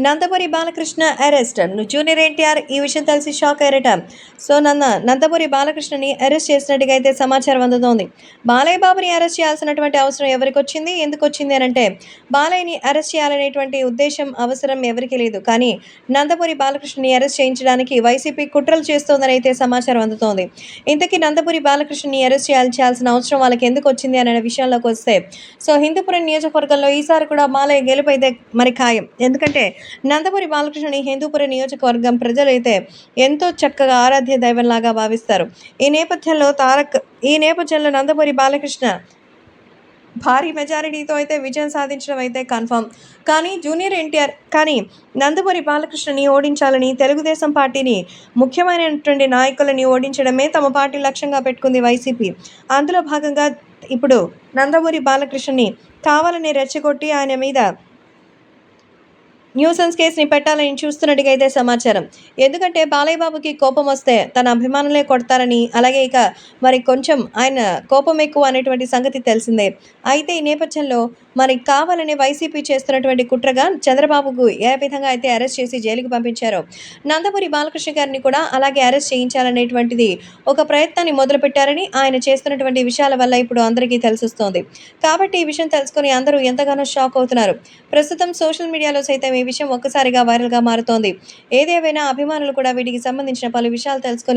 Nandamuri Balakrishna arrest. Junior NTR ఈ విషయం తెలిసి షాక్ అయ్యారట. సో నందమూరి బాలకృష్ణని అరెస్ట్ చేసినట్టుగా అయితే సమాచారం అందుతోంది. బాలయ్య బాబుని అరెస్ట్ చేయాల్సినటువంటి అవసరం ఎవరికొచ్చింది? ఎందుకొచ్చింది అనంటే, బాలయ్యని అరెస్ట్ చేయాలనేటువంటి ఉద్దేశం, అవసరం ఎవరికీ లేదు. కానీ నందమూరి బాలకృష్ణని అరెస్ట్ చేయించడానికి వైసీపీ కుట్రలు చేస్తోందని అయితే సమాచారం అందుతోంది. ఇంతకీ నందమూరి బాలకృష్ణని అరెస్ట్ చేయాల్సిన అవసరం వాళ్ళకి ఎందుకొచ్చింది అనే విషయంలోకొస్తే, సో హిందూపురం నియోజకవర్గంలో ఈసారి కూడా బాలయ్య గెలుపైతే మరి ఖాయం. ఎందుకంటే నందమూరి బాలకృష్ణని హిందూపురం నియోజకవర్గం ప్రజలైతే ఎంతో చక్కగా ఆరాధ్య దైవంలాగా భావిస్తారు. ఈ నేపథ్యంలో నందమూరి బాలకృష్ణ భారీ మెజారిటీతో అయితే విజయం సాధించడం అయితే కన్ఫర్మ్. కానీ నందమూరి బాలకృష్ణని ఓడించాలని, తెలుగుదేశం పార్టీని ముఖ్యమైనటువంటి నాయకులని ఓడించడమే తమ పార్టీ లక్ష్యంగా పెట్టుకుంది వైసీపీ. అందులో భాగంగా ఇప్పుడు నందమూరి బాలకృష్ణని కావాలని రెచ్చగొట్టి ఆయన మీద న్యూసెన్స్ కేసుని పెట్టాలని చూస్తున్నట్టుగా అయితే సమాచారం. ఎందుకంటే బాలయ్య బాబుకి కోపం వస్తే తన అభిమానులే కొడతారని, అలాగే ఇక మరి కొంచెం ఆయన కోపం ఎక్కువ అనేటువంటి సంగతి తెలిసిందే. అయితే ఈ నేపథ్యంలో మరి కావాలని వైసీపీ చేస్తున్నటువంటి కుట్రగా చంద్రబాబుకు ఏ విధంగా అయితే అరెస్ట్ చేసి జైలుకి పంపించారో, నందమూరి బాలకృష్ణ గారిని కూడా అలాగే అరెస్ట్ చేయించాలనేటువంటిది ఒక ప్రయత్నాన్ని మొదలుపెట్టారని, ఆయన చేస్తున్నటువంటి విషయాల వల్ల ఇప్పుడు అందరికీ తెలిసొస్తోంది. కాబట్టి ఈ విషయం తెలుసుకొని అందరూ ఎంతగానో షాక్ అవుతున్నారు. ప్రస్తుతం సోషల్ మీడియాలో సైతం ఈ విషయం ఒక్కసారిగా వైరల్‌గా మారుతోంది. ఏదేమైనా అభిమానులు కూడా వీటికి సంబంధించిన పలు విషయాలు తెలుసుకొని